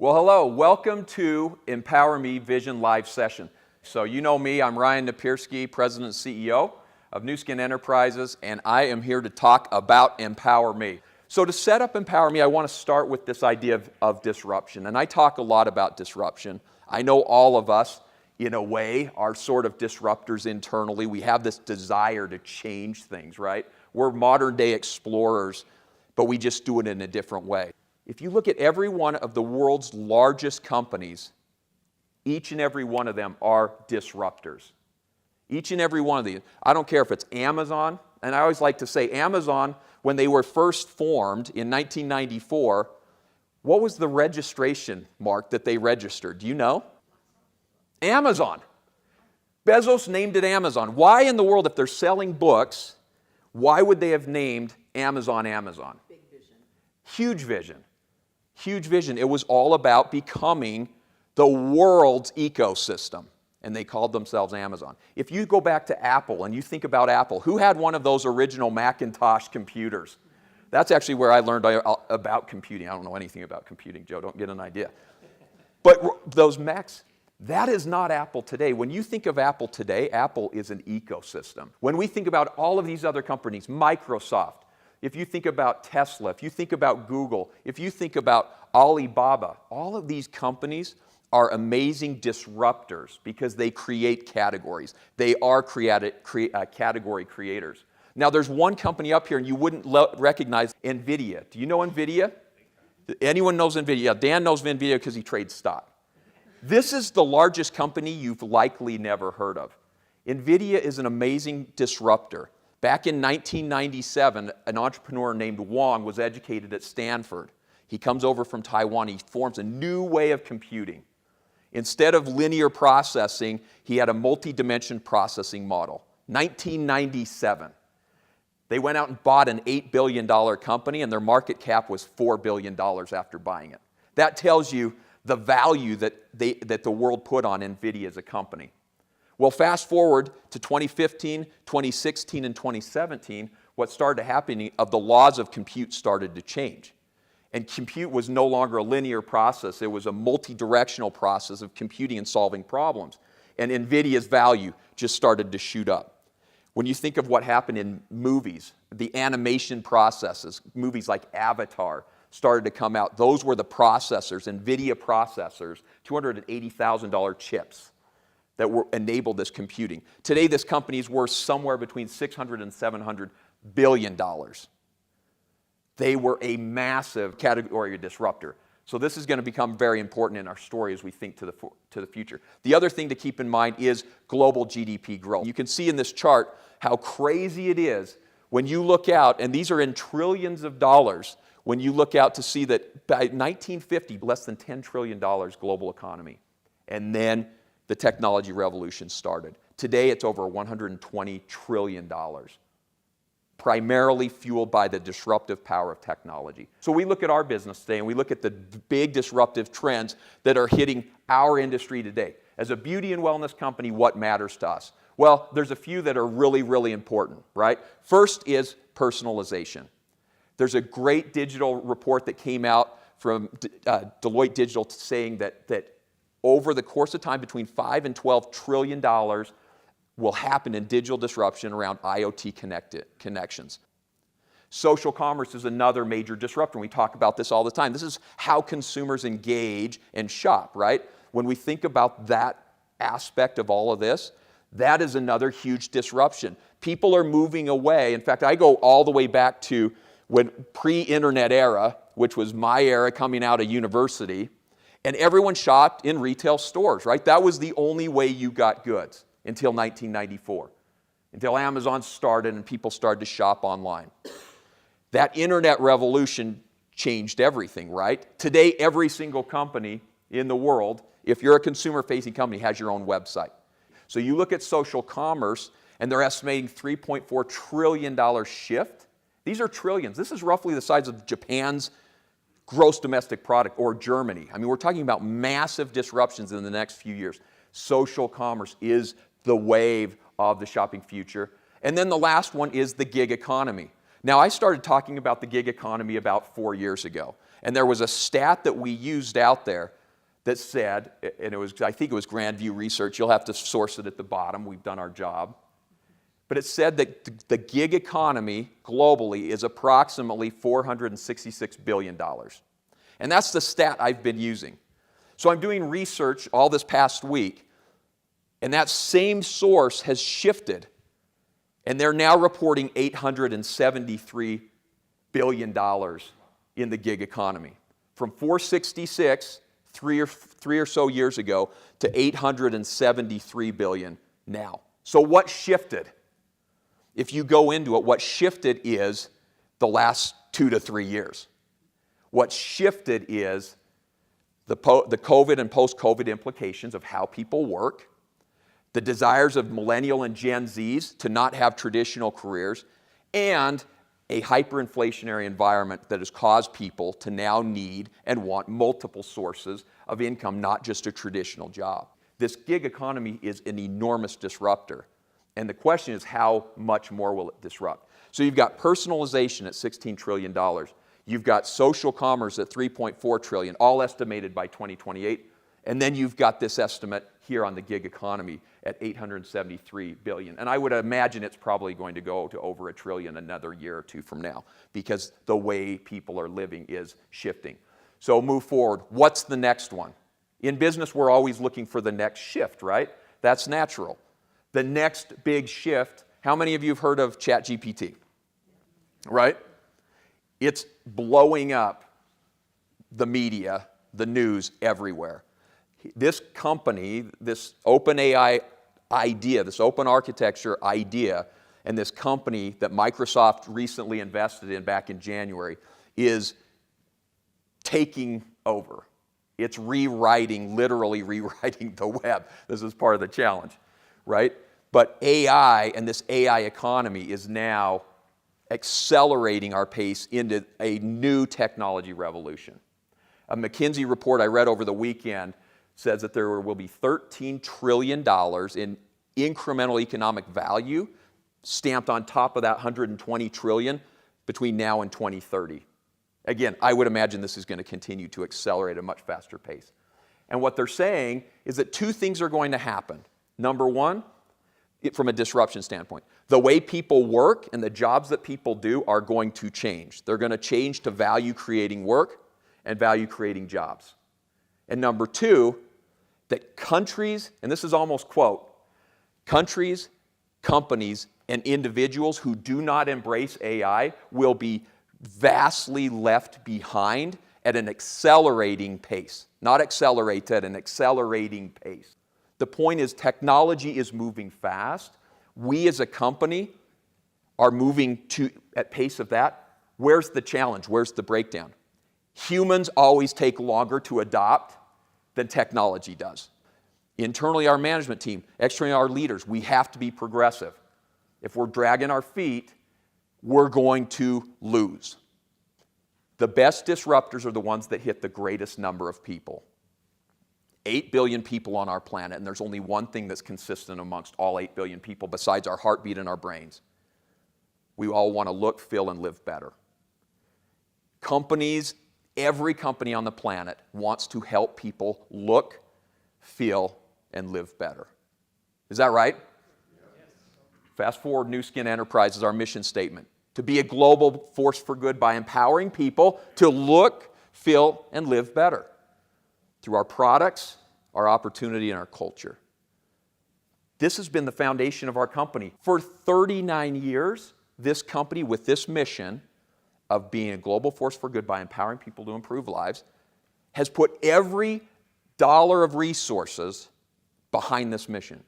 Well, hello. Welcome to Empower Me Vision Live session. So you know me, I'm Ryan Napierski, President and CEO of Nu Skin Enterprises, and I am here to talk about Empower Me. So to set up Empower Me, I want to start with this idea of disruption. And I talk a lot about disruption. I know all of us, in a way, are sort of disruptors internally. We have this desire to change things, right? We're modern day explorers, but we just do it in a different way. If you look at every one of the world's largest companies, each and every one of them are disruptors. Each and every one of these. I don't care if it's Amazon, and I always like to say Amazon, when they were first formed in 1994, what was the registration mark that they registered? Do you know? Amazon. Bezos named it Amazon. Why in the world, if they're selling books, why would they have named Amazon Amazon? Big vision. Huge vision. Huge vision. It was all about becoming the world's ecosystem, and they called themselves Amazon. If you go back to Apple and you think about Apple, who had one of those original Macintosh computers? That's actually where I learned about computing. I don't know anything about computing, Joe, don't get an idea. But those Macs, that is not Apple today. When you think of Apple today, Apple is an ecosystem. When we think about all of these other companies, Microsoft, if you think about Tesla, if you think about Google, if you think about Alibaba, all of these companies are amazing disruptors because they create categories. They are category creators. Now there's one company up here and you wouldn't recognize NVIDIA. Do you know NVIDIA? Anyone knows NVIDIA? Yeah, Dan knows NVIDIA because he trades stock. This is the largest company you've likely never heard of. NVIDIA is an amazing disruptor. Back in 1997, an entrepreneur named Wang was educated at Stanford. He comes over from Taiwan. He forms a new way of computing. Instead of linear processing, he had a multi-dimension processing model. 1997. They went out and bought an $8 billion company, and their market cap was $4 billion after buying it. That tells you the value that the world put on NVIDIA as a company. Well, fast forward to 2015, 2016, and 2017, what started happening of the laws of compute started to change. And compute was no longer a linear process. It was a multi-directional process of computing and solving problems. And NVIDIA's value just started to shoot up. When you think of what happened in movies, the animation processes, movies like Avatar started to come out. Those were the processors, NVIDIA processors, $280,000 chips that enabled this computing. Today, this company is worth somewhere between $600 and $700 billion. They were a massive category disruptor. So this is going to become very important in our story as we think to the future. The other thing to keep in mind is global GDP growth. You can see in this chart how crazy it is when you look out, and these are in trillions of dollars, when you look out to see that by 1950, less than $10 trillion global economy. And then the technology revolution started. Today, it's over $120 trillion, primarily fueled by the disruptive power of technology. So we look at our business today and we look at the big disruptive trends that are hitting our industry today. As a beauty and wellness company, what matters to us? Well, there's a few that are really, really important, right? First is personalization. There's a great digital report that came out from Deloitte Digital saying that over the course of time, between $5 and $12 trillion will happen in digital disruption around IoT connections. Social commerce is another major disruptor. We talk about this all the time. This is how consumers engage and shop, right? When we think about that aspect of all of this, that is another huge disruption. People are moving away. In fact, I go all the way back to when pre-internet era, which was my era coming out of university, and everyone shopped in retail stores, right? That was the only way you got goods until 1994, until Amazon started and people started to shop online. That internet revolution changed everything, right? Today, every single company in the world, if you're a consumer-facing company, has your own website. So you look at social commerce, and they're estimating $3.4 trillion shift. These are trillions. This is roughly the size of Japan's gross domestic product, or Germany. I mean, we're talking about massive disruptions in the next few years. Social commerce is the wave of the shopping future. And then the last one is the gig economy. Now, I started talking about the gig economy about 4 years ago. And there was a stat that we used out there that said, and I think it was Grandview Research, you'll have to source it at the bottom, we've done our job. But it said that the gig economy globally is approximately $466 billion. And that's the stat I've been using. So I'm doing research all this past week, and that same source has shifted, and they're now reporting $873 billion in the gig economy. From 466 three or so years ago to 873 billion now. So what shifted? If you go into it, what shifted is the last 2 to 3 years. What shifted is the COVID and post-COVID implications of how people work, the desires of millennial and Gen Zs to not have traditional careers, and a hyperinflationary environment that has caused people to now need and want multiple sources of income, not just a traditional job. This gig economy is an enormous disruptor. And the question is, how much more will it disrupt? So you've got personalization at $16 trillion. You've got social commerce at $3.4 trillion, all estimated by 2028. And then you've got this estimate here on the gig economy at $873 billion. And I would imagine it's probably going to go to over $1 trillion another year or two from now, because the way people are living is shifting. So move forward. What's the next one? In business, we're always looking for the next shift, right? That's natural. The next big shift, how many of you have heard of ChatGPT? Right? It's blowing up the media, the news everywhere. This company, this open AI idea, this open architecture idea, and this company that Microsoft recently invested in back in January is taking over. It's literally rewriting the web. This is part of the challenge, right? But AI and this AI economy is now accelerating our pace into a new technology revolution. A McKinsey report I read over the weekend says that there will be $13 trillion in incremental economic value stamped on top of that $120 trillion between now and 2030. Again, I would imagine this is going to continue to accelerate at a much faster pace. And what they're saying is that 2 things are going to happen. Number one, from a disruption standpoint, the way people work and the jobs that people do are going to change. They're going to change to value-creating work and value-creating jobs. And number 2, that countries, and this is almost quote, countries, companies, and individuals who do not embrace AI will be vastly left behind at an accelerating pace. Not accelerated, an accelerating pace. The point is, technology is moving fast. We as a company are moving at pace of that. Where's the challenge? Where's the breakdown? Humans always take longer to adopt than technology does. Internally, our management team, externally, our leaders, we have to be progressive. If we're dragging our feet, we're going to lose. The best disruptors are the ones that hit the greatest number of people. 8 billion people on our planet, and there's only one thing that's consistent amongst all 8 billion people besides our heartbeat and our brains. We all want to look, feel, and live better. Companies, every company on the planet wants to help people look, feel, and live better. Is that right? Yes. Fast forward, New Skin Enterprise is our mission statement. To be a global force for good by empowering people to look, feel, and live better through our products, our opportunity, and our culture. This has been the foundation of our company. For 39 years, this company with this mission of being a global force for good by empowering people to improve lives has put every dollar of resources behind this mission.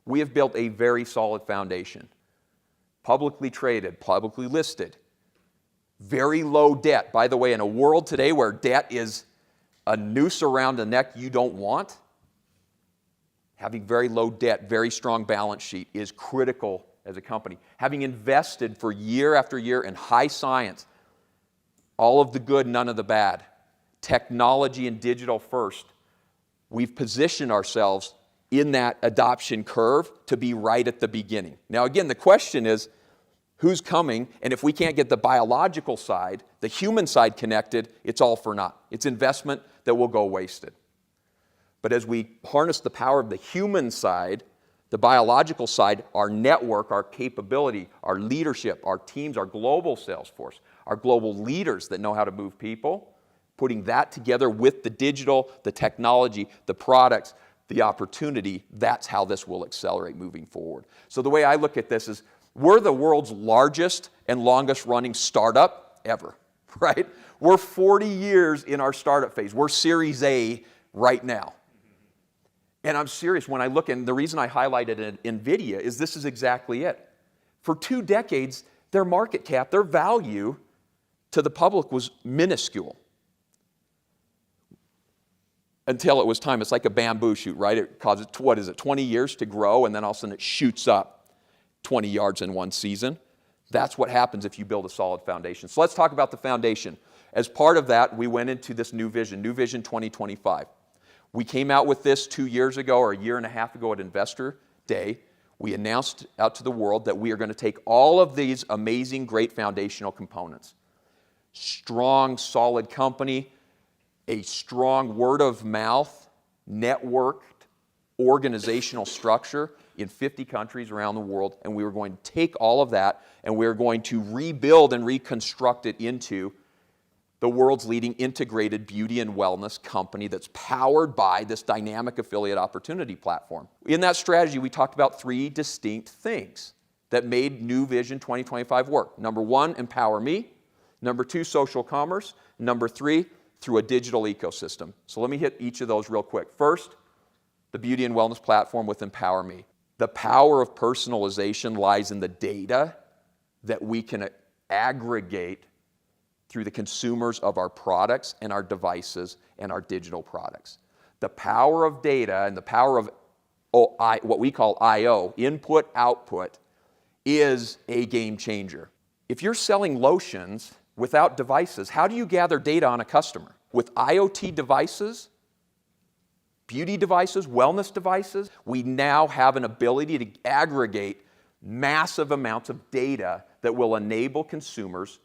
We have built a very solid foundation. Publicly traded, publicly listed, very low debt. By the way, in a world today where debt is a noose around a neck you don't want, having very low debt, very strong balance sheet is critical as a company. Having invested for year after year in high science, all of the good, none of the bad, technology and digital first, we've positioned ourselves in that adoption curve to be right at the beginning. Now again, the question is, Who's coming? And if we can't get the biological side, the human side connected, it's all for naught. It's investment that will go wasted. But as we harness the power of the human side, the biological side, our network, our capability, our leadership, our teams, our global sales force, our global leaders that know how to move people, putting that together with the digital, the technology, the products, the opportunity, that's how this will accelerate moving forward. So the way I look at this is we're the world's largest and longest running startup ever, right? We're 40 years in our startup phase. We're Series A right now. And I'm serious when I look, and the reason I highlighted NVIDIA is this is exactly it. For 2 decades, their market cap, their value to the public was minuscule. Until it was time. It's like a bamboo shoot, right? It causes, 20 years to grow, and then all of a sudden it shoots up 20 yards in one season. That's what happens if you build a solid foundation. So let's talk about the foundation. As part of that, we went into this New Vision 2025. We came out with this 2 years ago or a year and a half ago at Investor Day. We announced out to the world that we are going to take all of these amazing, great foundational components. Strong, solid company, a strong word of mouth, networked, organizational structure in 50 countries around the world, and we were going to take all of that and we were going to rebuild and reconstruct it into the world's leading integrated beauty and wellness company that's powered by this dynamic affiliate opportunity platform. In that strategy, we talked about 3 distinct things that made New Vision 2025 work. Number 1, empower me. Number 2, social commerce. Number 3, through a digital ecosystem. So let me hit each of those real quick. First, the beauty and wellness platform with Empower Me. The power of personalization lies in the data that we can aggregate through the consumers of our products and our devices and our digital products. The power of data and the power of what we call I/O, input, output, is a game changer. If you're selling lotions without devices, how do you gather data on a customer? With IoT devices, beauty devices, wellness devices, we now have an ability to aggregate massive amounts of data that will enable consumers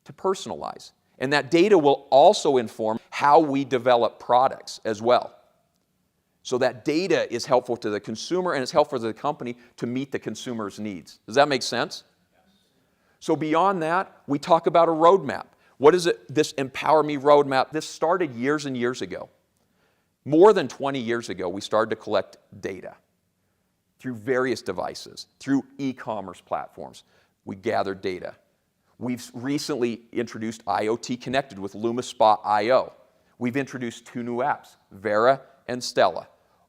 to personalize. And that data will also inform how we develop products as well. So that data is helpful to the consumer and it's helpful to the company to meet the consumer's needs. Does that make sense? So beyond that, we talk about a roadmap. What is it, this Empower Me roadmap? This started years and years ago. More than 20 years ago, we started to collect data through various devices, through e-commerce platforms. We gathered data. We've recently introduced IoT connected with LumaSpa IO. We've introduced 2 new apps, Vera and Stella.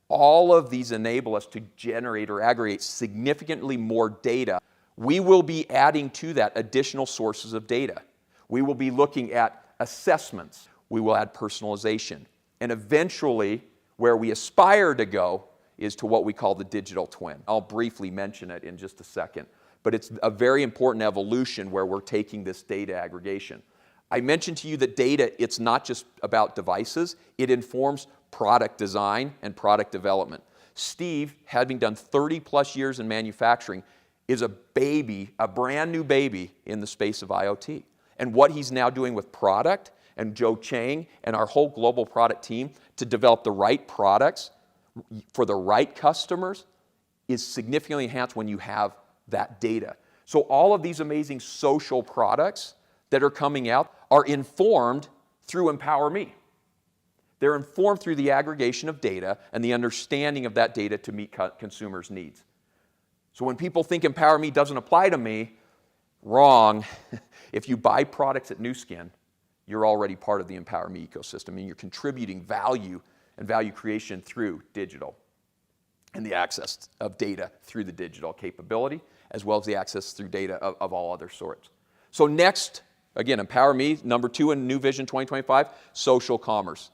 All of these enable us to generate or aggregate significantly more data. We will be adding to that additional sources of data. We will be looking at assessments. We will add personalization. And eventually, where we aspire to go is to what we call the digital twin. I'll briefly mention it in just a second. But it's a very important evolution where we're taking this data aggregation. I mentioned to you that data, it's not just about devices. It informs product design and product development. Steve, having done 30 plus years in manufacturing, is a baby, a brand new baby in the space of IoT. And what he's now doing with product, and Joe Chang and our whole global product team to develop the right products for the right customers is significantly enhanced when you have that data. So all of these amazing social products that are coming out are informed through Empower Me. They're informed through the aggregation of data and the understanding of that data to meet consumers' needs. So when people think Empower Me doesn't apply to me, wrong. If you buy products at Nu Skin, you're already part of the Empower Me ecosystem and you're contributing value and value creation through digital and the access of data through the digital capability, as well as the access through data of all other sorts. So next, again, Empower Me, number 2 in New Vision 2025, social commerce.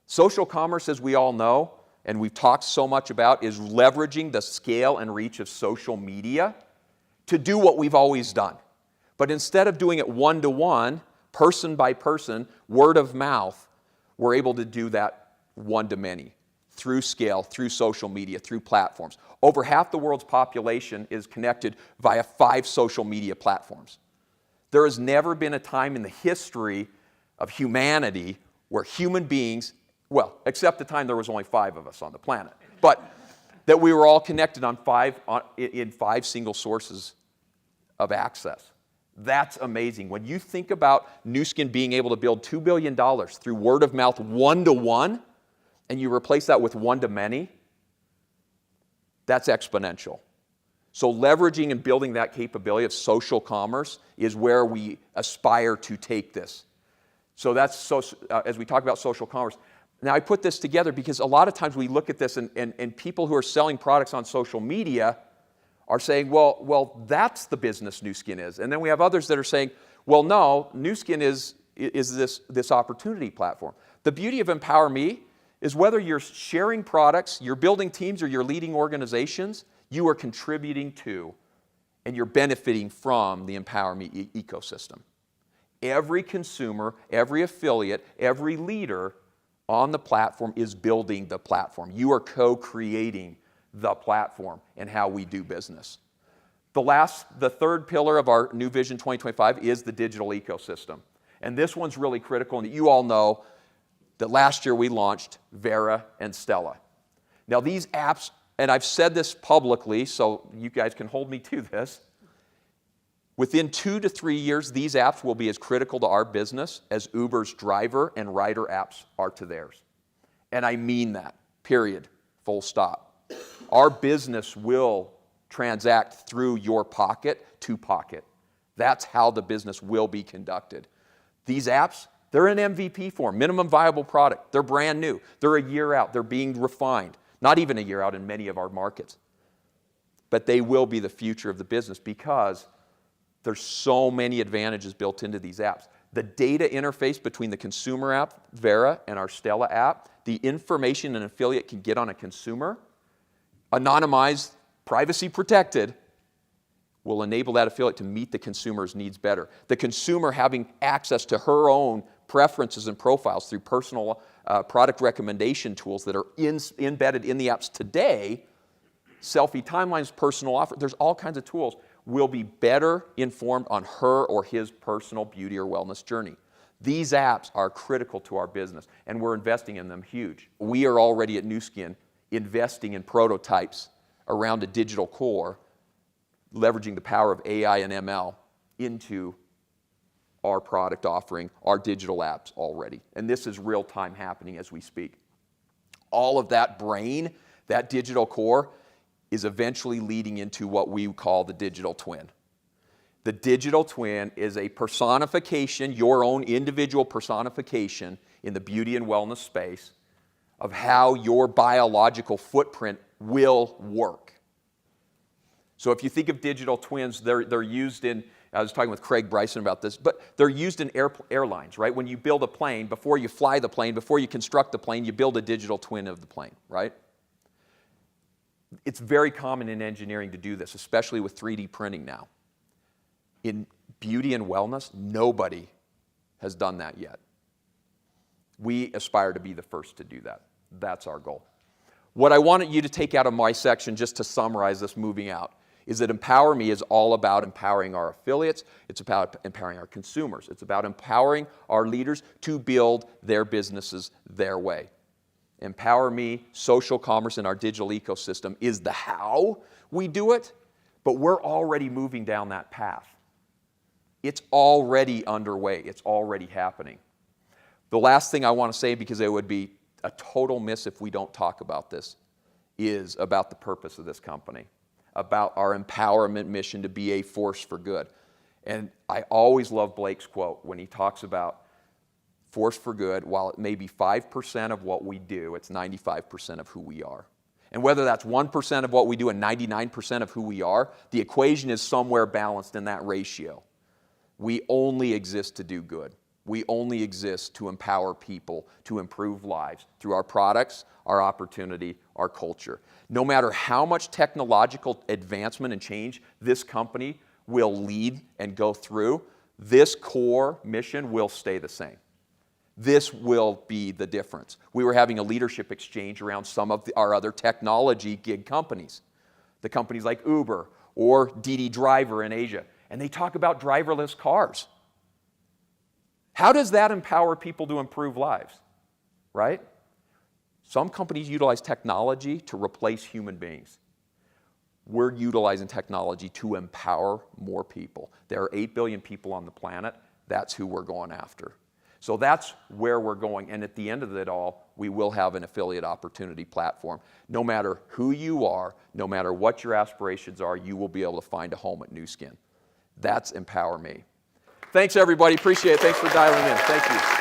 Social commerce, as we all know, and we've talked so much about, is leveraging the scale and reach of social media to do what we've always done. But instead of doing it one-to-one, person by person, word of mouth, we're able to do that one-to-many. through scale, through social media, through platforms. Over half the world's population is connected via 5 social media platforms. There has never been a time in the history of humanity where human beings, well, except the time there was only 5 of us on the planet, but that we were all connected in 5 single sources of access. That's amazing. When you think about Nu Skin being able to build $2 billion through word of mouth, one-to-one, and you replace that with one-to-many, that's exponential. So leveraging and building that capability of social commerce is where we aspire to take this. So that's as we talk about social commerce. Now I put this together because a lot of times we look at this and people who are selling products on social media are saying, well, that's the business Nu Skin is. And then we have others that are saying, well, no, Nu Skin is this opportunity platform. The beauty of Empower Me is whether you're sharing products, you're building teams, or you're leading organizations, you are contributing to and you're benefiting from the Empower Me ecosystem. Every consumer, every affiliate, every leader on the platform is building the platform. You are co-creating the platform and how we do business. The third pillar of our New Vision 2025 is the digital ecosystem. And this one's really critical, and you all know that last year we launched Vera and Stella. Now these apps, and I've said this publicly, so you guys can hold me to this, within 2 to 3 years, these apps will be as critical to our business as Uber's driver and rider apps are to theirs. And I mean that, period, full stop. Our business will transact through your pocket to pocket. That's how the business will be conducted. These apps, they're in MVP form, minimum viable product. They're brand new. They're a year out. They're being refined. Not even a year out in many of our markets. But they will be the future of the business because there's so many advantages built into these apps. The data interface between the consumer app, Vera, and our Stella app, the information an affiliate can get on a consumer, anonymized, privacy protected, will enable that affiliate to meet the consumer's needs better. The consumer having access to her own preferences and profiles through personal product recommendation tools that are embedded in the apps today, selfie timelines, personal offer, there's all kinds of tools, will be better informed on her or his personal beauty or wellness journey. These apps are critical to our business, and we're investing in them huge. We are already at Nu Skin investing in prototypes around a digital core, leveraging the power of AI and ML into our product offering, our digital apps already. And this is real time happening as we speak. All of that brain, that digital core, is eventually leading into what we call the digital twin. The digital twin is a personification, your own individual personification in the beauty and wellness space of how your biological footprint will work. So if you think of digital twins, they're used in, I was talking with Craig Bryson about this, but they're used in airlines, right? When you build a plane, before you fly the plane, before you construct the plane, you build a digital twin of the plane, right? It's very common in engineering to do this, especially with 3D printing now. In beauty and wellness, nobody has done that yet. We aspire to be the first to do that. That's our goal. What I wanted you to take out of my section, just to summarize this moving out, is that Empower Me is all about empowering our affiliates. It's about empowering our consumers. It's about empowering our leaders to build their businesses their way. Empower Me, social commerce, and our digital ecosystem is the how we do it, but we're already moving down that path. It's already underway. It's already happening. The last thing I want to say, because it would be a total miss if we don't talk about this, is about the purpose of this company, about our empowerment mission to be a force for good. And I always love Blake's quote when he talks about force for good. While it may be 5% of what we do, it's 95% of who we are. And whether that's 1% of what we do and 99% of who we are, the equation is somewhere balanced in that ratio. We only exist to do good. We only exist to empower people to improve lives through our products, our opportunity, our culture. No matter how much technological advancement and change this company will lead and go through, this core mission will stay the same. This will be the difference. We were having a leadership exchange around some of our other technology gig companies, the companies like Uber or Didi Driver in Asia, and they talk about driverless cars. How does that empower people to improve lives, right? Some companies utilize technology to replace human beings. We're utilizing technology to empower more people. There are 8 billion people on the planet. That's who we're going after. So that's where we're going. And at the end of it all, we will have an affiliate opportunity platform. No matter who you are, no matter what your aspirations are, you will be able to find a home at Nu Skin. That's Empower Me. Thanks, everybody. Appreciate it. Thanks for dialing in. Thank you.